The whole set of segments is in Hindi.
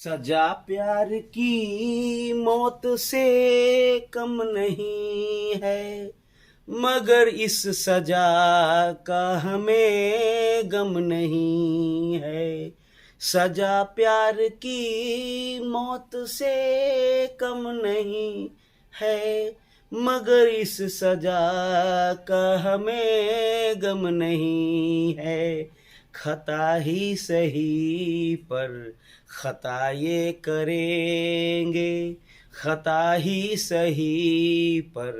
सजा प्यार की मौत से कम नहीं है, मगर इस सजा का हमें गम नहीं है। सजा प्यार की मौत से कम नहीं है, मगर इस सजा का हमें गम नहीं है। खता ही सही पर खता ये करेंगे, खता ही सही पर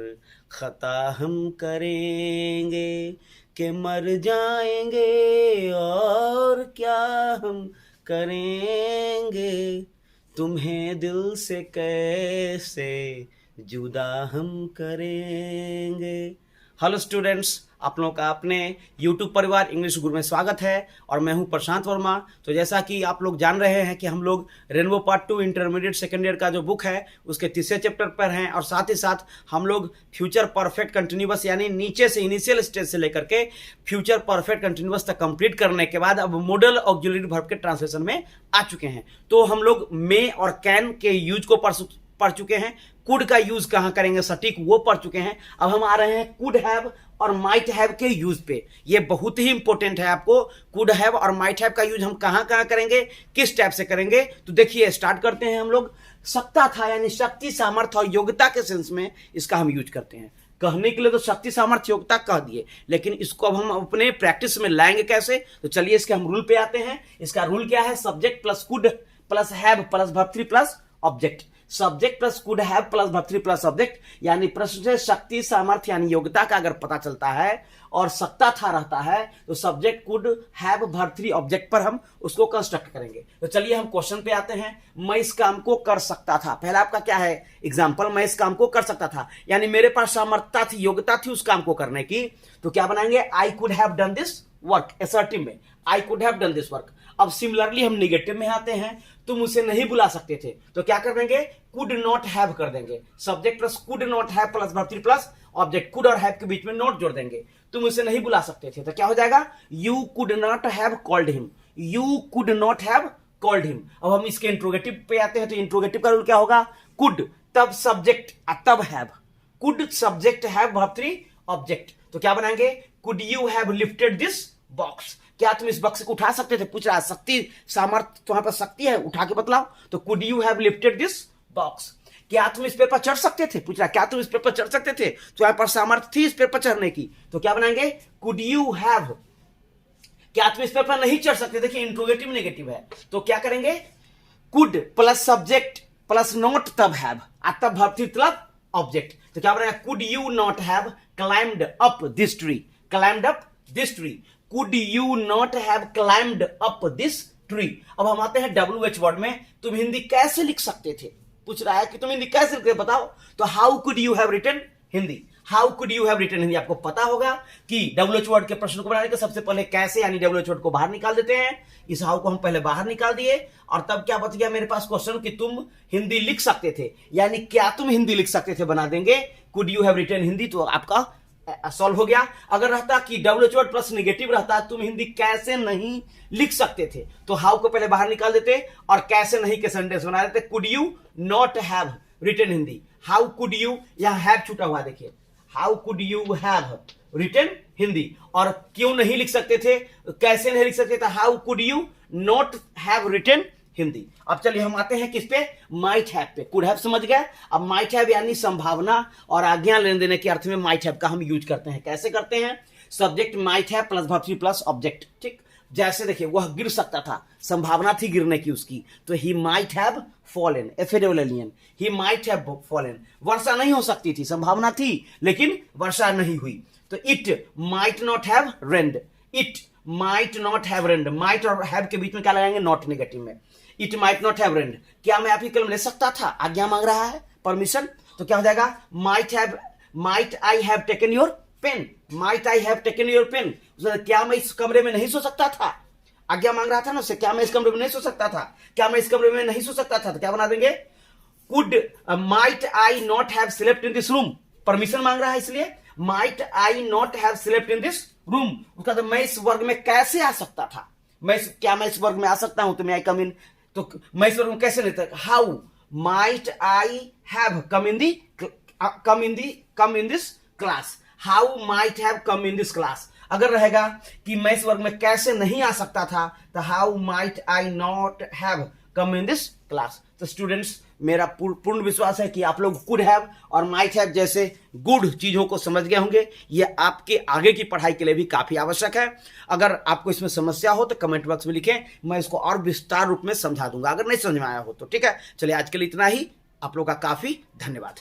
खता हम करेंगे, कि मर जाएंगे और क्या हम करेंगे, तुम्हें दिल से कैसे जुदा हम करेंगे। हेलो स्टूडेंट्स, आप लोगों का अपने YouTube परिवार इंग्लिश गुरु में स्वागत है और मैं हूं प्रशांत वर्मा। तो जैसा कि आप लोग जान रहे हैं कि हम लोग rainbow part 2 intermediate second year का जो बुक है उसके तीसरे चैप्टर पर हैं और साथ ही साथ हम लोग फ्यूचर परफेक्ट कंटिन्यूअस यानी नीचे से इनिशियल स्टेज से लेकर के फ्यूचर परफेक्ट कंटिन्यूअस तक कंप्लीट करने के बाद अब मॉडल ऑक्सिलरी वर्ब के ट्रांसलेशन में आ चुके हैं। तो हम लोग मे और कैन के यूज को पढ़ चुके हैं, कुड का यूज कहां करेंगे सटीक वो पढ़ चुके हैं। अब हम आ रहे हैं कुड हैव और माइट हैव के यूज पे। ये बहुत ही इंपॉर्टेंट है आपको, कुड हैव और माइट हैव का यूज हम कहां कहां करेंगे, किस टाइप से करेंगे। तो देखिए स्टार्ट करते हैं। हम लोग सकता था यानी शक्ति सामर्थ्य और योग्यता के सेंस में इसका हम यूज करते हैं। कहने के लिए तो शक्ति सामर्थ्य योग्यता कह दिए, लेकिन इसको अब हम अपने प्रैक्टिस में लाएंगे कैसे। तो चलिए इसके हम रूल पे आते हैं। इसका रूल क्या है, subject plus could plus have plus verb 3 plus object. Subject plus could have plus verb 3 plus object, यानी प्रश्न से शक्ति सामर्थ्य यानी योग्यता का अगर पता चलता है और सकता था रहता है तो subject could have verb 3 object पर हम उसको कंस्ट्रक्ट करेंगे। तो चलिए हम क्वेश्चन पे आते हैं। मैं इस काम को कर सकता था, पहला आपका क्या है एग्जाम्पल, मैं इस काम को कर सकता था यानी मेरे पास सामर्थ्यता थी, योग्यता थी उस काम को करने की। तो क्या बनाएंगे, I could have done this work, assertive में I could have done this work. अब सिमिलरली हम निगेटिव में आते हैं, तुम उसे नहीं बुला सकते थे तो क्या कर देंगे, कुड नॉट हैव कर देंगे। Subject plus could not have plus verb 3 plus object, could और हैव के बीच में नॉट जोड़ देंगे। तुम उसे नहीं बुला सकते थे तो क्या हो जाएगा, you could not have called him, you could not have called him. अब हम इसके इंट्रोगेटिव पे आते हैं। तो इंट्रोगेटिव का रूल क्या होगा, कुड तब सब्जेक्ट तब have, could subject have verb 3 object. तो क्या बनाएंगे, could you have lifted this box, क्या तुम इस बक्स को उठा सकते थे। पूछ रहा है शक्ति सामर्थ्य तुम्हारे पास शक्ति है, उठा के बतलाओ। तो could you have lifted this box, क्या तुम इस पेड़ पर चढ़ सकते थे। पूछ रहा क्या तुम इस पेड़ पर चढ़ सकते थे, तुम्हारे पास सामर्थ्य थी इस पेड़ पर चढ़ने की। तो क्या बनाएंगे, कुड यू हैव, क्या तुम इस पेड़ पर नहीं चढ़ सकते। देखिए इंट्रोगेटिव नेगेटिव है तो क्या करेंगे, could plus subject plus not तब हैव, तब वर्ब 3 तब ऑब्जेक्ट। तो क्या बनेगा, could you not have climbed up this tree, climbed up this tree, could you not have climbed up this tree. अब हम आते हैं WH वर्ड में। तुम हिंदी कैसे लिख सकते थे, पूछ रहा है कि तुम हिंदी कैसे लिखते बताओ। तो how could you have written Hindi, how could you have written Hindi. आपको पता होगा कि WH वर्ड के प्रश्न को बनाने के सबसे पहले कैसे यानी WH वर्ड को बाहर निकाल देते हैं। इस हाउ को हम पहले बाहर निकाल दिए और तब क्या बच गया मेरे पास क्वेश्चन कि तुम हिंदी लिख सकते थे, यानी क्या तुम हिंदी लिख सकते थे बना देंगे could you have written Hindi, तो आपका सॉल्व हो गया। अगर रहता कि WH वर्ड प्लस नेगेटिव रहता तुम हिंदी कैसे नहीं लिख सकते थे, तो हाउ को पहले बाहर निकाल देते और कैसे नहीं के सेंटेंस बना देते, could you not have written Hindi, how could you, यहां हैव छूटा हुआ देखिए, how could you have written Hindi. और क्यों नहीं लिख सकते थे, कैसे नहीं लिख सकते थे, how could you not have written Hindi. अब चलिए हम आते हैं किस पे, माइट हैव पे। कुड हैव समझ गए, अब माइट हैव यानी संभावना और आज्ञा लेने देने के अर्थ में माइट हैव का हम यूज करते हैं। कैसे करते हैं, subject might have plus verb 3 plus object. ठीक, जैसे देखिए वह गिर सकता था, संभावना थी गिरने की उसकी, तो ही माइट हैव फॉलन, एफेडेबल alien, he might have fallen. वर्षा नहीं हो सकती थी, संभावना थी लेकिन वर्षा नहीं हुई। तो it might not have rained, it might not have rained, might और हैव के बीच में क्या लगाएंगे, नॉट नेगेटिव में। इट माइट नॉट हैव रेन्ड, क्या मैं आपकी कलम ले सकता था, आज्ञा मांग रहा है, परमिशन। तो क्या हो जाएगा, might I have taken your pen, might I have taken your pen, क्या मैं इस कमरे में नहीं सो सकता था, आज्ञा मांग रहा था ना उससे, क्या मैं इस कमरे में नहीं सो सकता था, क्या मैं इस कमरे में नहीं सो सकता था। तो क्या बना देंगे, could might I not have slept in this room, permission मांग रहा है इसलिए might I not have slept in this room. उसका तो मैं इस वर्ग में कैसे आ सकता था, मैं इस वर्ग में आ सकता हूं, तो मैं आई कम इन तो मैं इस वर्ग में कैसे लेता, how might I have come in this class, how might have come in this class. अगर रहेगा कि मैं इस वर्ग में कैसे नहीं आ सकता था, तो how might I not have come in this class. तो स्टूडेंट्स, मेरा पूर्ण विश्वास है कि आप लोग कुड हैव और माइट हैव जैसे गुड चीजों को समझ गए होंगे। ये आपके आगे की पढ़ाई के लिए भी काफी आवश्यक है। अगर आपको इसमें समस्या हो तो कमेंट बॉक्स में लिखें, मैं इसको और विस्तार रूप में समझा दूंगा अगर नहीं समझ में आया हो तो। ठीक है, चलिए आज के लिए इतना ही। आप लोग का काफी धन्यवाद।